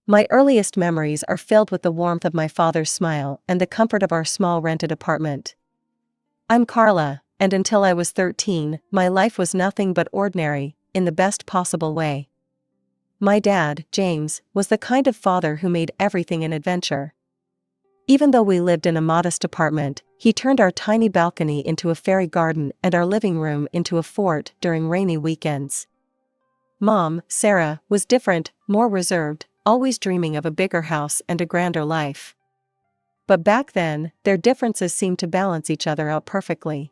My earliest memories are filled with the warmth of my father's smile and the comfort of our small rented apartment. I'm Carla, and until I was 13, my life was nothing but ordinary, in the best possible way. My dad, James, was the kind of father who made everything an adventure. Even though we lived in a modest apartment, he turned our tiny balcony into a fairy garden and our living room into a fort during rainy weekends. Mom, Sarah, was different, more reserved, always dreaming of a bigger house and a grander life. But back then, their differences seemed to balance each other out perfectly.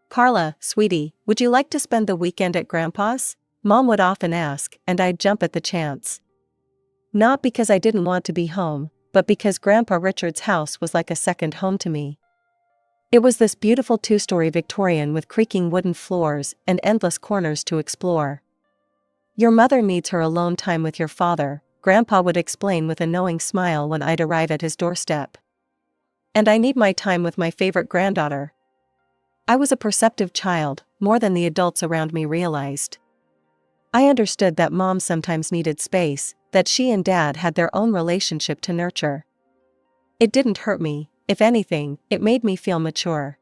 "Carla, sweetie, would you like to spend the weekend at Grandpa's?" Mom would often ask, and I'd jump at the chance. Not because I didn't want to be home, but because Grandpa Richard's house was like a second home to me. It was this beautiful two-story Victorian with creaking wooden floors and endless corners to explore. "Your mother needs her alone time with your father," Grandpa would explain with a knowing smile when I'd arrive at his doorstep. "And I need my time with my favorite granddaughter." I was a perceptive child, more than the adults around me realized. I understood that Mom sometimes needed space, that she and Dad had their own relationship to nurture. It didn't hurt me, if anything, it made me feel mature.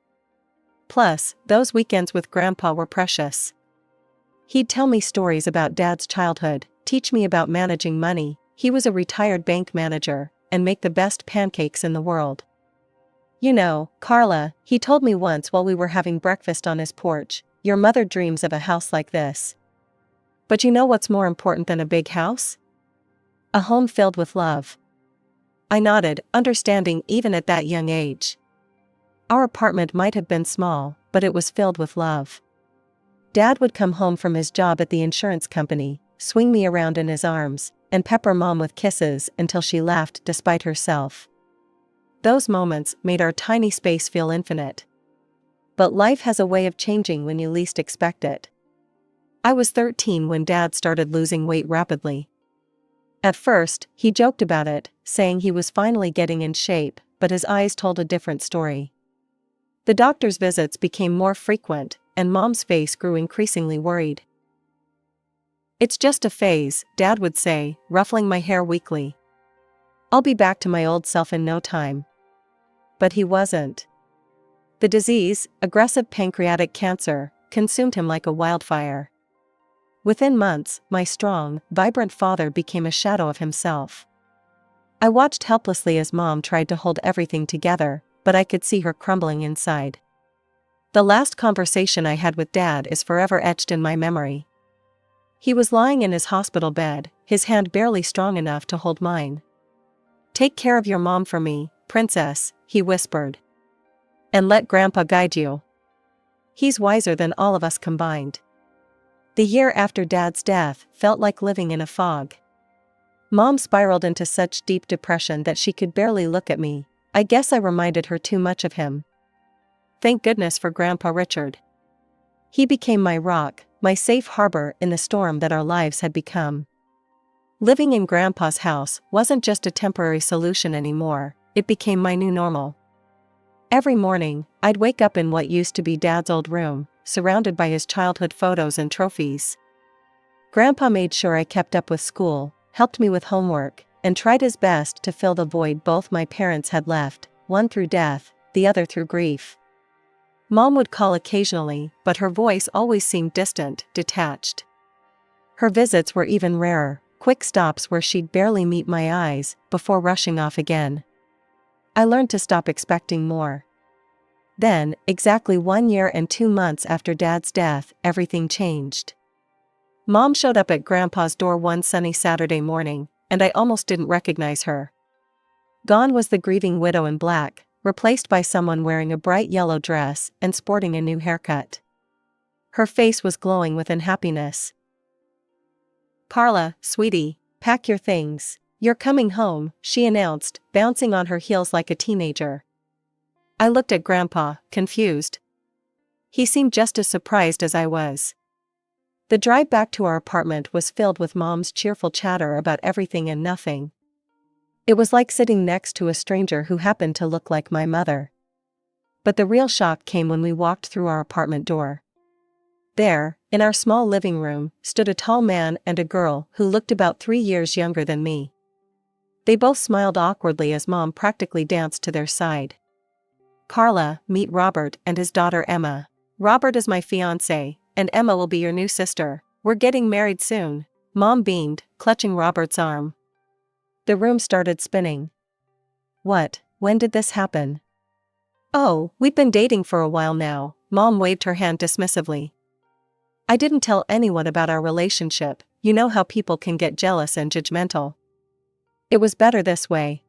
Plus, those weekends with Grandpa were precious. He'd tell me stories about Dad's childhood, teach me about managing money, he was a retired bank manager, and make the best pancakes in the world. "You know, Carla," he told me once while we were having breakfast on his porch, "your mother dreams of a house like this. But you know what's more important than a big house? A home filled with love." I nodded, understanding even at that young age. Our apartment might have been small, but it was filled with love. Dad would come home from his job at the insurance company, swing me around in his arms, and pepper Mom with kisses until she laughed despite herself. Those moments made our tiny space feel infinite. But life has a way of changing when you least expect it. I was 13 when Dad started losing weight rapidly. At first, he joked about it, saying he was finally getting in shape, but his eyes told a different story. The doctor's visits became more frequent, and Mom's face grew increasingly worried. "It's just a phase," Dad would say, ruffling my hair weakly. "I'll be back to my old self in no time." But he wasn't. The disease, aggressive pancreatic cancer, consumed him like a wildfire. Within months, my strong, vibrant father became a shadow of himself. I watched helplessly as Mom tried to hold everything together, but I could see her crumbling inside. The last conversation I had with Dad is forever etched in my memory. He was lying in his hospital bed, his hand barely strong enough to hold mine. "Take care of your mom for me, princess," he whispered. "And let Grandpa guide you. He's wiser than all of us combined." The year after Dad's death felt like living in a fog. Mom spiraled into such deep depression that she could barely look at me. I guess I reminded her too much of him. Thank goodness for Grandpa Richard. He became my rock, my safe harbor in the storm that our lives had become. Living in Grandpa's house wasn't just a temporary solution anymore, it became my new normal. Every morning, I'd wake up in what used to be Dad's old room, surrounded by his childhood photos and trophies. Grandpa made sure I kept up with school, helped me with homework, and tried his best to fill the void both my parents had left, one through death, the other through grief. Mom would call occasionally, but her voice always seemed distant, detached. Her visits were even rarer, quick stops where she'd barely meet my eyes, before rushing off again. I learned to stop expecting more. Then, exactly 1 year and 2 months after Dad's death, everything changed. Mom showed up at Grandpa's door one sunny Saturday morning, and I almost didn't recognize her. Gone was the grieving widow in black, replaced by someone wearing a bright yellow dress and sporting a new haircut. Her face was glowing with unhappiness. "Carla, sweetie, pack your things. You're coming home," she announced, bouncing on her heels like a teenager. I looked at Grandpa, confused. He seemed just as surprised as I was. The drive back to our apartment was filled with Mom's cheerful chatter about everything and nothing. It was like sitting next to a stranger who happened to look like my mother. But the real shock came when we walked through our apartment door. There, in our small living room, stood a tall man and a girl who looked about 3 years younger than me. They both smiled awkwardly as Mom practically danced to their side. Carla, meet Robert and his daughter Emma. Robert is my fiancé, and Emma will be your new sister. We're getting married soon. Mom beamed, clutching Robert's arm. The room started spinning. What? When did this happen? Oh, we've been dating for a while now. Mom waved her hand dismissively. I didn't tell anyone about our relationship. You know how people can get jealous and judgmental. It was better this way.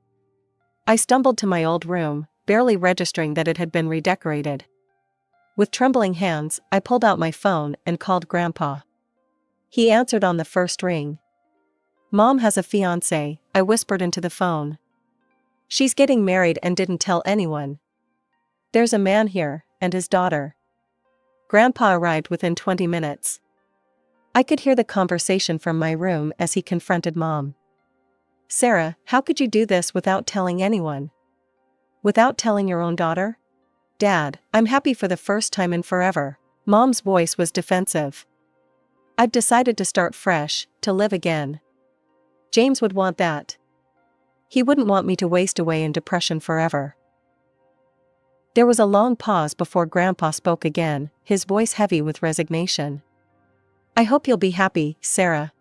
I stumbled to my old room, barely registering that it had been redecorated. With trembling hands, I pulled out my phone and called Grandpa. He answered on the first ring. Mom has a fiancé, I whispered into the phone. She's getting married and didn't tell anyone. There's a man here, and his daughter. Grandpa arrived within 20 minutes. I could hear the conversation from my room as he confronted Mom. Sarah, how could you do this without telling anyone? Without telling your own daughter? Dad, I'm happy for the first time in forever. Mom's voice was defensive. I've decided to start fresh, to live again. James would want that. He wouldn't want me to waste away in depression forever. There was a long pause before Grandpa spoke again, his voice heavy with resignation. I hope you'll be happy, Sarah.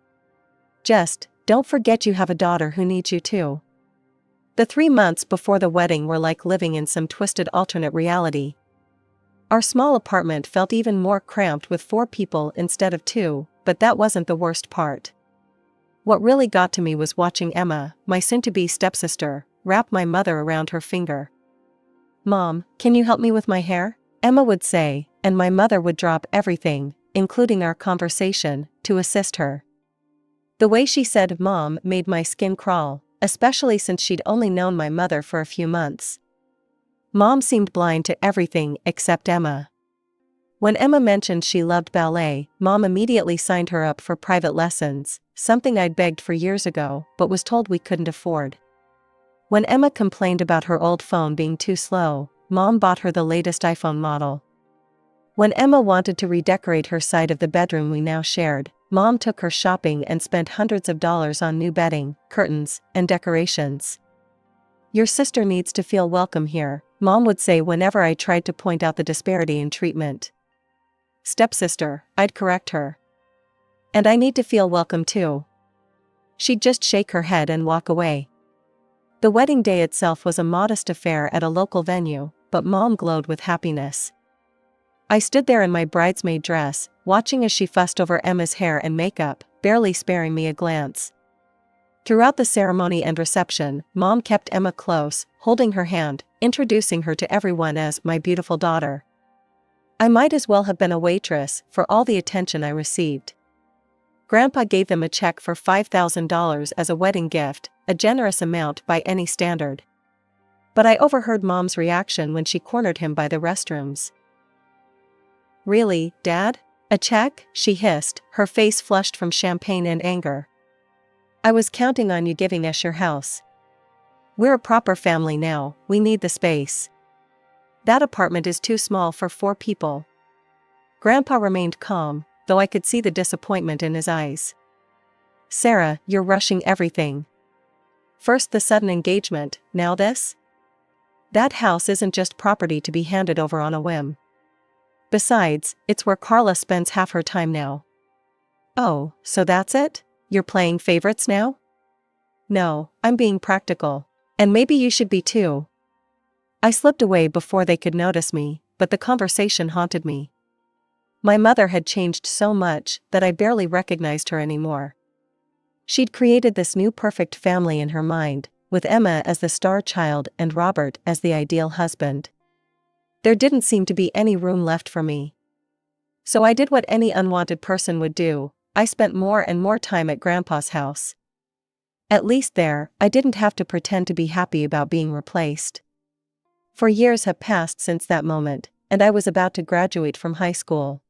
Just, don't forget you have a daughter who needs you too. The 3 months before the wedding were like living in some twisted alternate reality. Our small apartment felt even more cramped with 4 people instead of 2, but that wasn't the worst part. What really got to me was watching Emma, my soon-to-be stepsister, wrap my mother around her finger. Mom, can you help me with my hair? Emma would say, and my mother would drop everything, including our conversation, to assist her. The way she said Mom made my skin crawl, especially since she'd only known my mother for a few months. Mom seemed blind to everything except Emma. When Emma mentioned she loved ballet, Mom immediately signed her up for private lessons, something I'd begged for years ago but was told we couldn't afford. When Emma complained about her old phone being too slow, Mom bought her the latest iPhone model. When Emma wanted to redecorate her side of the bedroom we now shared, Mom took her shopping and spent hundreds of dollars on new bedding, curtains, and decorations. Your sister needs to feel welcome here, Mom would say whenever I tried to point out the disparity in treatment. Stepsister, I'd correct her. And I need to feel welcome too. She'd just shake her head and walk away. The wedding day itself was a modest affair at a local venue, but Mom glowed with happiness. I stood there in my bridesmaid dress, watching as she fussed over Emma's hair and makeup, barely sparing me a glance. Throughout the ceremony and reception, Mom kept Emma close, holding her hand, introducing her to everyone as my beautiful daughter. I might as well have been a waitress for all the attention I received. Grandpa gave them a check for $5,000 as a wedding gift, a generous amount by any standard. But I overheard Mom's reaction when she cornered him by the restrooms. Really, Dad? A check? She hissed, her face flushed from champagne and anger. I was counting on you giving us your house. We're a proper family now, we need the space. That apartment is too small for 4 people. Grandpa remained calm, though I could see the disappointment in his eyes. Sarah, you're rushing everything. First the sudden engagement, now this? That house isn't just property to be handed over on a whim. Besides, it's where Carla spends half her time now. Oh, so that's it? You're playing favorites now? No, I'm being practical. And maybe you should be too. I slipped away before they could notice me, but the conversation haunted me. My mother had changed so much that I barely recognized her anymore. She'd created this new perfect family in her mind, with Emma as the star child and Robert as the ideal husband. There didn't seem to be any room left for me. So I did what any unwanted person would do, I spent more and more time at Grandpa's house. At least there, I didn't have to pretend to be happy about being replaced. For years have passed since that moment, and I was about to graduate from high school.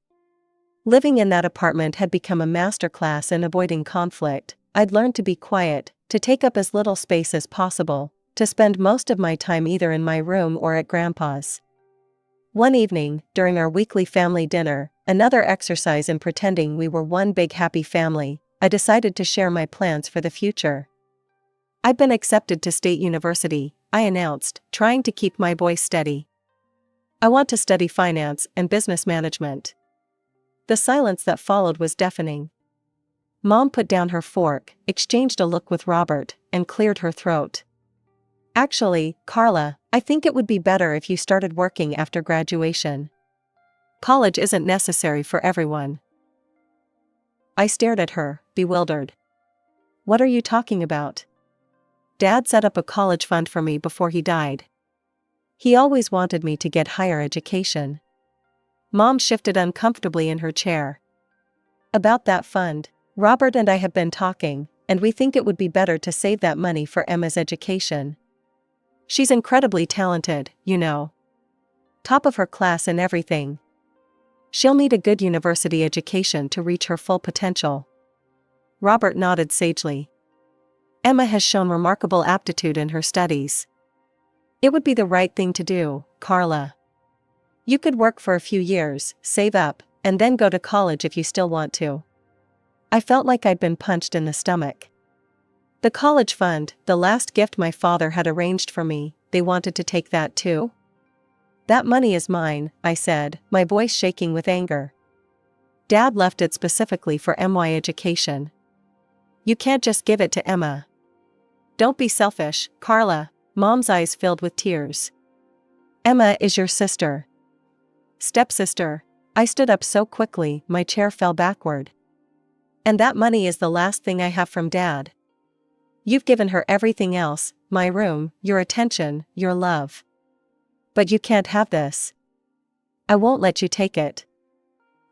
Living in that apartment had become a masterclass in avoiding conflict. I'd learned to be quiet, to take up as little space as possible, to spend most of my time either in my room or at Grandpa's. One evening, during our weekly family dinner, another exercise in pretending we were one big happy family, I decided to share my plans for the future. "I've been accepted to State University," I announced, trying to keep my voice steady. "I want to study finance and business management." The silence that followed was deafening. Mom put down her fork, exchanged a look with Robert, and cleared her throat. "Actually, Carla, I think it would be better if you started working after graduation. College isn't necessary for everyone." I stared at her, bewildered. "What are you talking about?" "Dad set up a college fund for me before he died. He always wanted me to get higher education." Mom shifted uncomfortably in her chair. "About that fund, Robert and I have been talking, and we think it would be better to save that money for Emma's education. She's incredibly talented, you know. Top of her class in everything. She'll need a good university education to reach her full potential." Robert nodded sagely. "Emma has shown remarkable aptitude in her studies. It would be the right thing to do, Carla. You could work for a few years, save up, and then go to college if you still want to." I felt like I'd been punched in the stomach. The college fund, the last gift my father had arranged for me, they wanted to take that too? "That money is mine," I said, my voice shaking with anger. "Dad left it specifically for MY education. You can't just give it to Emma." "Don't be selfish, Carla." Mom's eyes filled with tears. "Emma is your sister." "Stepsister." I stood up so quickly, my chair fell backward. "And that money is the last thing I have from Dad. You've given her everything else, my room, your attention, your love. But you can't have this. I won't let you take it."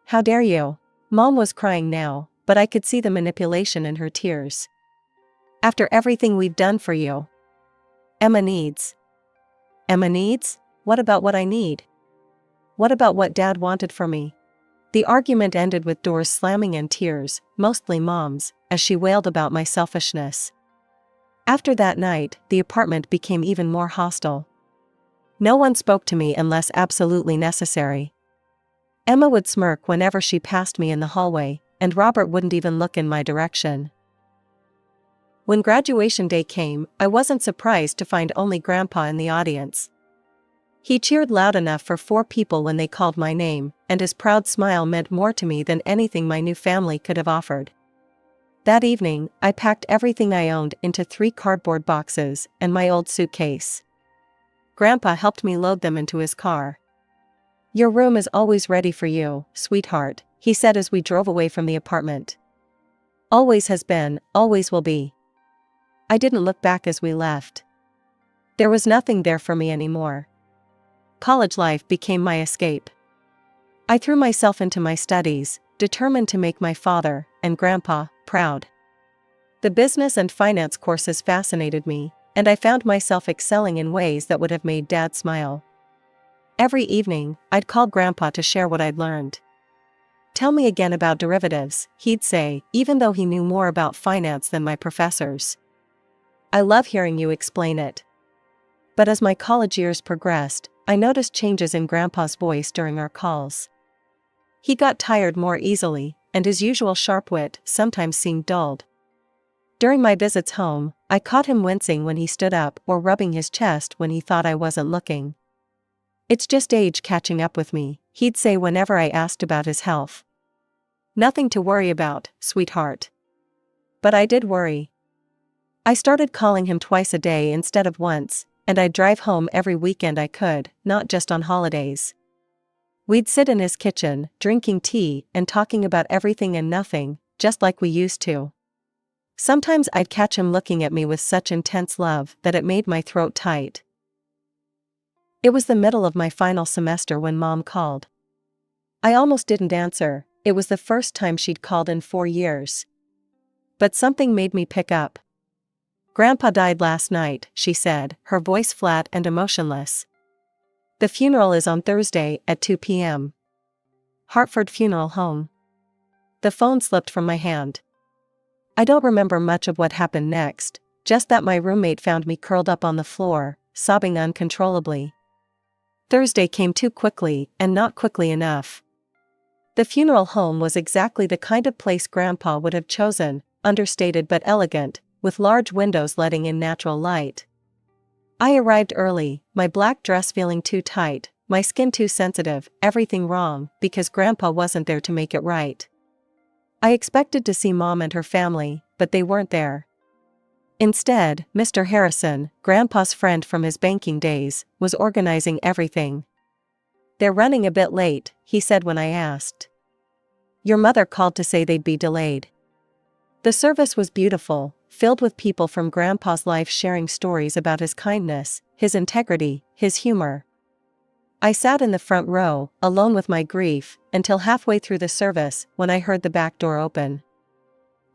"How dare you?" Mom was crying now, but I could see the manipulation in her tears. "After everything we've done for you. Emma needs." "Emma needs? What about what I need? What about what Dad wanted for me?" The argument ended with doors slamming and tears, mostly Mom's, as she wailed about my selfishness. After that night, the apartment became even more hostile. No one spoke to me unless absolutely necessary. Emma would smirk whenever she passed me in the hallway, and Robert wouldn't even look in my direction. When graduation day came, I wasn't surprised to find only Grandpa in the audience. He cheered loud enough for 4 people when they called my name, and his proud smile meant more to me than anything my new family could have offered. That evening, I packed everything I owned into 3 cardboard boxes and my old suitcase. Grandpa helped me load them into his car. "Your room is always ready for you, sweetheart," he said as we drove away from the apartment. "Always has been, always will be." I didn't look back as we left. There was nothing there for me anymore. College life became my escape. I threw myself into my studies, determined to make my father, and Grandpa, proud. The business and finance courses fascinated me, and I found myself excelling in ways that would have made Dad smile. Every evening, I'd call Grandpa to share what I'd learned. "Tell me again about derivatives," he'd say, even though he knew more about finance than my professors. "I love hearing you explain it." But as my college years progressed, I noticed changes in Grandpa's voice during our calls. He got tired more easily, and his usual sharp wit sometimes seemed dulled. During my visits home, I caught him wincing when he stood up or rubbing his chest when he thought I wasn't looking. "It's just age catching up with me," he'd say whenever I asked about his health. "Nothing to worry about, sweetheart." But I did worry. I started calling him twice a day instead of once, and I'd drive home every weekend I could, not just on holidays. We'd sit in his kitchen, drinking tea and talking about everything and nothing, just like we used to. Sometimes I'd catch him looking at me with such intense love that it made my throat tight. It was the middle of my final semester when Mom called. I almost didn't answer. It was the first time she'd called in 4 years. But something made me pick up. "Grandpa died last night," she said, her voice flat and emotionless. "The funeral is on Thursday at 2 p.m. Hartford Funeral Home." The phone slipped from my hand. I don't remember much of what happened next, just that my roommate found me curled up on the floor, sobbing uncontrollably. Thursday came too quickly, and not quickly enough. The funeral home was exactly the kind of place Grandpa would have chosen, understated but elegant, with large windows letting in natural light. I arrived early, my black dress feeling too tight, my skin too sensitive, everything wrong, because Grandpa wasn't there to make it right. I expected to see Mom and her family, but they weren't there. Instead, Mr. Harrison, Grandpa's friend from his banking days, was organizing everything. "They're running a bit late," he said when I asked. "Your mother called to say they'd be delayed." The service was beautiful, filled with people from Grandpa's life sharing stories about his kindness, his integrity, his humor. I sat in the front row, alone with my grief, until halfway through the service when I heard the back door open.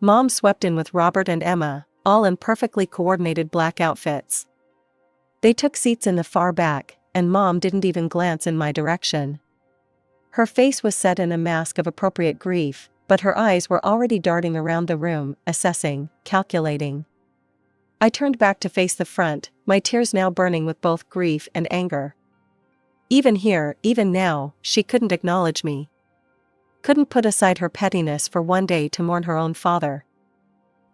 Mom swept in with Robert and Emma, all in perfectly coordinated black outfits. They took seats in the far back, and Mom didn't even glance in my direction. Her face was set in a mask of appropriate grief, but her eyes were already darting around the room, assessing, calculating. I turned back to face the front, my tears now burning with both grief and anger. Even here, even now, she couldn't acknowledge me. Couldn't put aside her pettiness for one day to mourn her own father.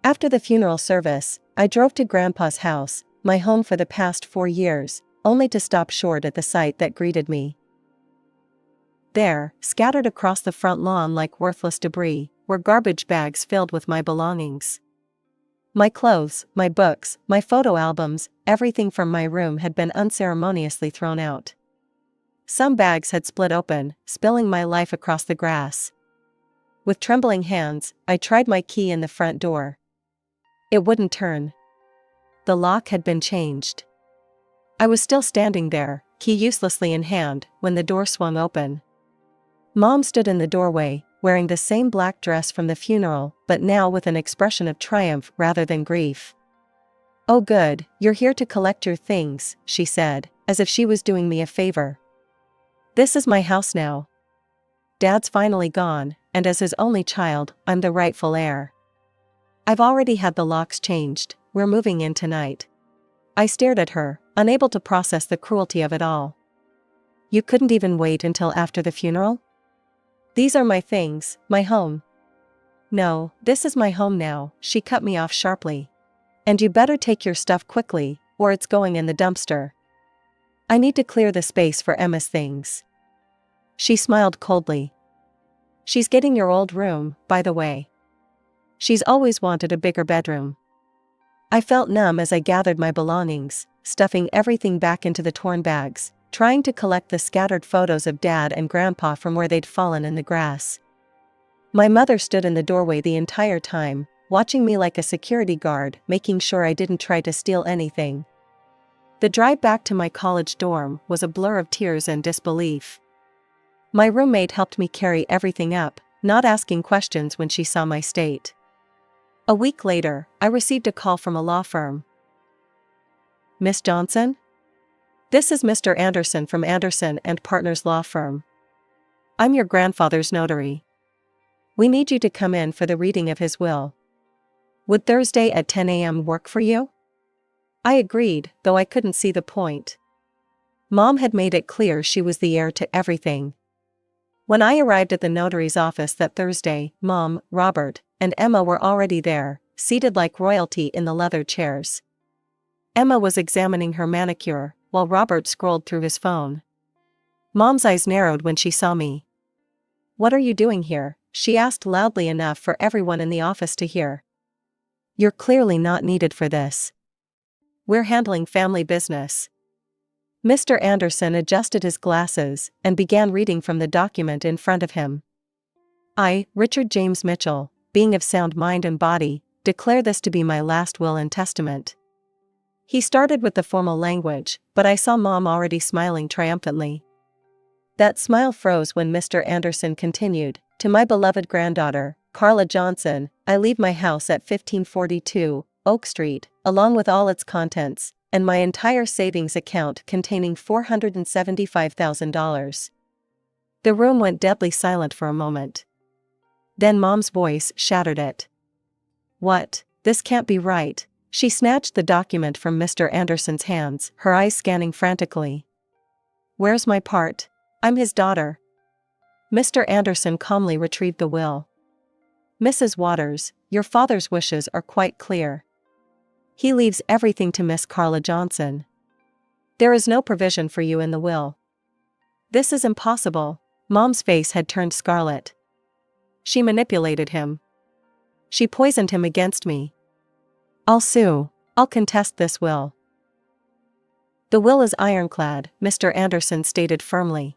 After the funeral service, I drove to Grandpa's house, my home for the past 4 years, only to stop short at the sight that greeted me. There, scattered across the front lawn like worthless debris, were garbage bags filled with my belongings. My clothes, my books, my photo albums, everything from my room had been unceremoniously thrown out. Some bags had split open, spilling my life across the grass. With trembling hands, I tried my key in the front door. It wouldn't turn. The lock had been changed. I was still standing there, key uselessly in hand, when the door swung open. Mom stood in the doorway, wearing the same black dress from the funeral, but now with an expression of triumph rather than grief. "Oh good, you're here to collect your things," she said, as if she was doing me a favor. "This is my house now. Dad's finally gone, and as his only child, I'm the rightful heir. I've already had the locks changed, we're moving in tonight." I stared at her, unable to process the cruelty of it all. "You couldn't even wait until after the funeral? These are my things, my home." "No, this is my home now," she cut me off sharply. "And you better take your stuff quickly, or it's going in the dumpster. I need to clear the space for Emma's things." She smiled coldly. "She's getting your old room, by the way. She's always wanted a bigger bedroom." I felt numb as I gathered my belongings, stuffing everything back into the torn bags, trying to collect the scattered photos of Dad and Grandpa from where they'd fallen in the grass. My mother stood in the doorway the entire time, watching me like a security guard, making sure I didn't try to steal anything. The drive back to my college dorm was a blur of tears and disbelief. My roommate helped me carry everything up, not asking questions when she saw my state. A week later, I received a call from a law firm. "Miss Johnson? This is Mr. Anderson from Anderson and Partners Law Firm. I'm your grandfather's notary. We need you to come in for the reading of his will. Would Thursday at 10 a.m. work for you?" I agreed, though I couldn't see the point. Mom had made it clear she was the heir to everything. When I arrived at the notary's office that Thursday, Mom, Robert, and Emma were already there, seated like royalty in the leather chairs. Emma was examining her manicure, while Robert scrolled through his phone. Mom's eyes narrowed when she saw me. "What are you doing here?" she asked loudly enough for everyone in the office to hear. "You're clearly not needed for this. We're handling family business." Mr. Anderson adjusted his glasses and began reading from the document in front of him. "I, Richard James Mitchell, being of sound mind and body, declare this to be my last will and testament." He started with the formal language, but I saw Mom already smiling triumphantly. That smile froze when Mr. Anderson continued, "To my beloved granddaughter, Carla Johnson, I leave my house at 1542 Oak Street, along with all its contents, and my entire savings account containing $475,000. The room went deadly silent for a moment. Then Mom's voice shattered it. "What? This can't be right." She snatched the document from Mr. Anderson's hands, her eyes scanning frantically. "Where's my part? I'm his daughter." Mr. Anderson calmly retrieved the will. "Mrs. Waters, your father's wishes are quite clear. He leaves everything to Miss Carla Johnson. There is no provision for you in the will. This is impossible. Mom's face had turned scarlet. She manipulated him. She poisoned him against me. I'll sue. I'll contest this will. The will is ironclad, Mr. Anderson stated firmly.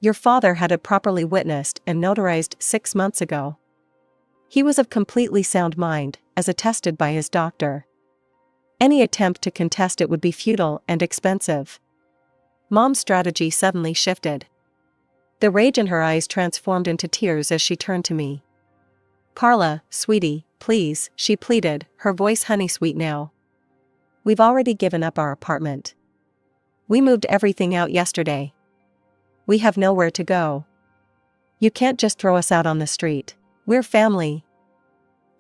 Your father had it properly witnessed and notarized 6 months ago. He was of completely sound mind, as attested by his doctor. Any attempt to contest it would be futile and expensive. Mom's strategy suddenly shifted. The rage in her eyes transformed into tears as she turned to me. Carla, sweetie, please, she pleaded, her voice honey-sweet now. We've already given up our apartment. We moved everything out yesterday. We have nowhere to go. You can't just throw us out on the street. We're family.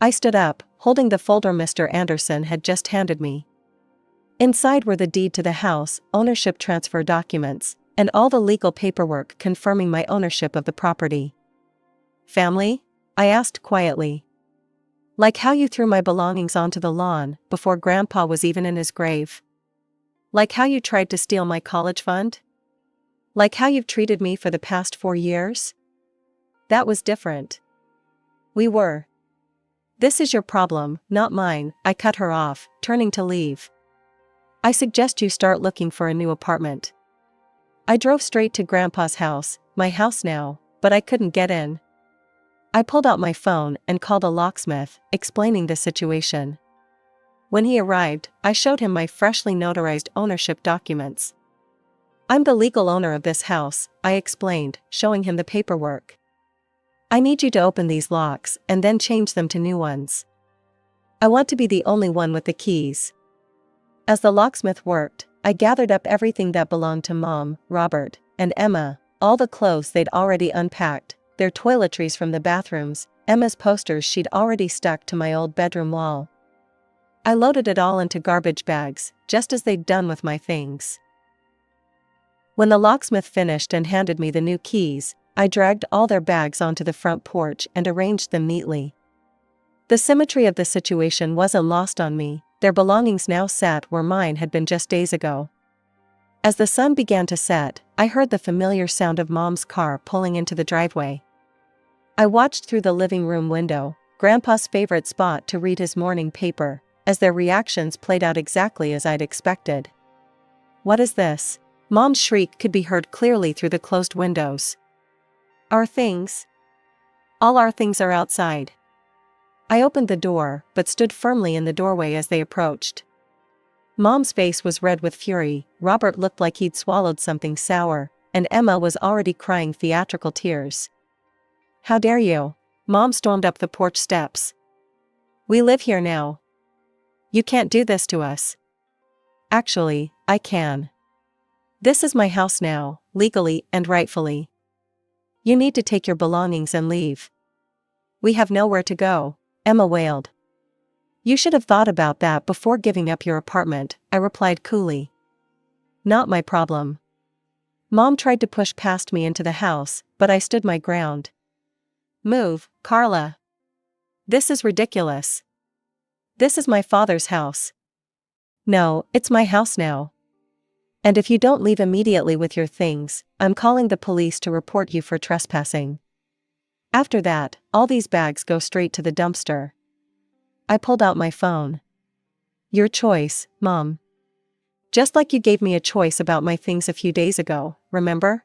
I stood up, holding the folder Mr. Anderson had just handed me. Inside were the deed to the house, ownership transfer documents, and all the legal paperwork confirming my ownership of the property. Family? I asked quietly. Like how you threw my belongings onto the lawn before Grandpa was even in his grave. Like how you tried to steal my college fund? Like how you've treated me for the past 4 years? That was different. We were. This is your problem, not mine, I cut her off, turning to leave. I suggest you start looking for a new apartment. I drove straight to Grandpa's house, my house now, but I couldn't get in. I pulled out my phone and called a locksmith, explaining the situation. When he arrived, I showed him my freshly notarized ownership documents. I'm the legal owner of this house, I explained, showing him the paperwork. I need you to open these locks and then change them to new ones. I want to be the only one with the keys. As the locksmith worked, I gathered up everything that belonged to Mom, Robert, and Emma, all the clothes they'd already unpacked, their toiletries from the bathrooms, Emma's posters she'd already stuck to my old bedroom wall. I loaded it all into garbage bags, just as they'd done with my things. When the locksmith finished and handed me the new keys, I dragged all their bags onto the front porch and arranged them neatly. The symmetry of the situation wasn't lost on me, their belongings now sat where mine had been just days ago. As the sun began to set, I heard the familiar sound of Mom's car pulling into the driveway. I watched through the living room window, Grandpa's favorite spot to read his morning paper, as their reactions played out exactly as I'd expected. What is this? Mom's shriek could be heard clearly through the closed windows. Our things? All our things are outside. I opened the door, but stood firmly in the doorway as they approached. Mom's face was red with fury, Robert looked like he'd swallowed something sour, and Emma was already crying theatrical tears. How dare you? Mom stormed up the porch steps. We live here now. You can't do this to us. Actually, I can. This is my house now, legally and rightfully. You need to take your belongings and leave. We have nowhere to go, Emma wailed. You should have thought about that before giving up your apartment, I replied coolly. Not my problem. Mom tried to push past me into the house, but I stood my ground. Move, Carla. This is ridiculous. This is my father's house. No, it's my house now. And if you don't leave immediately with your things, I'm calling the police to report you for trespassing. After that, all these bags go straight to the dumpster. I pulled out my phone. Your choice, Mom. Just like you gave me a choice about my things a few days ago, remember?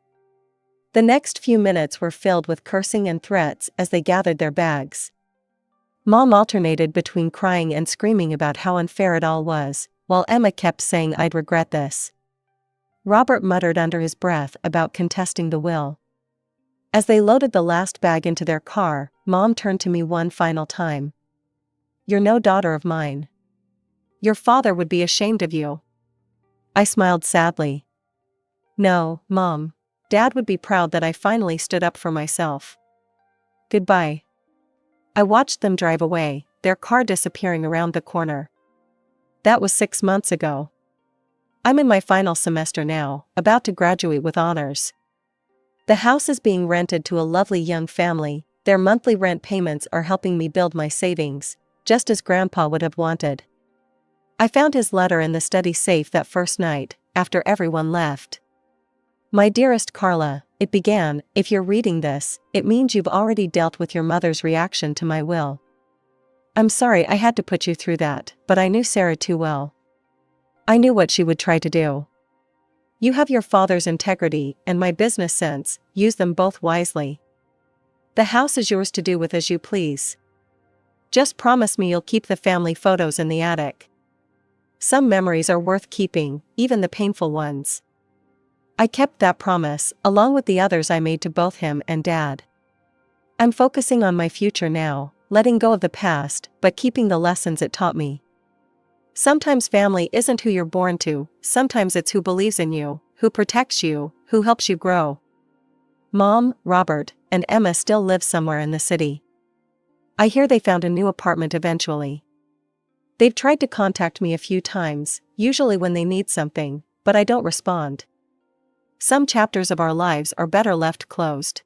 The next few minutes were filled with cursing and threats as they gathered their bags. Mom alternated between crying and screaming about how unfair it all was, while Emma kept saying I'd regret this. Robert muttered under his breath about contesting the will. As they loaded the last bag into their car, Mom turned to me one final time. You're no daughter of mine. Your father would be ashamed of you. I smiled sadly. No, Mom. Dad would be proud that I finally stood up for myself. Goodbye. I watched them drive away, their car disappearing around the corner. That was 6 months ago. I'm in my final semester now, about to graduate with honors. The house is being rented to a lovely young family, their monthly rent payments are helping me build my savings, just as Grandpa would have wanted. I found his letter in the study safe that first night, after everyone left. My dearest Carla, it began, if you're reading this, it means you've already dealt with your mother's reaction to my will. I'm sorry I had to put you through that, but I knew Sarah too well. I knew what she would try to do. You have your father's integrity and my business sense, use them both wisely. The house is yours to do with as you please. Just promise me you'll keep the family photos in the attic. Some memories are worth keeping, even the painful ones. I kept that promise, along with the others I made to both him and Dad. I'm focusing on my future now, letting go of the past, but keeping the lessons it taught me. Sometimes family isn't who you're born to, sometimes it's who believes in you, who protects you, who helps you grow. Mom, Robert, and Emma still live somewhere in the city. I hear they found a new apartment eventually. They've tried to contact me a few times, usually when they need something, but I don't respond. Some chapters of our lives are better left closed.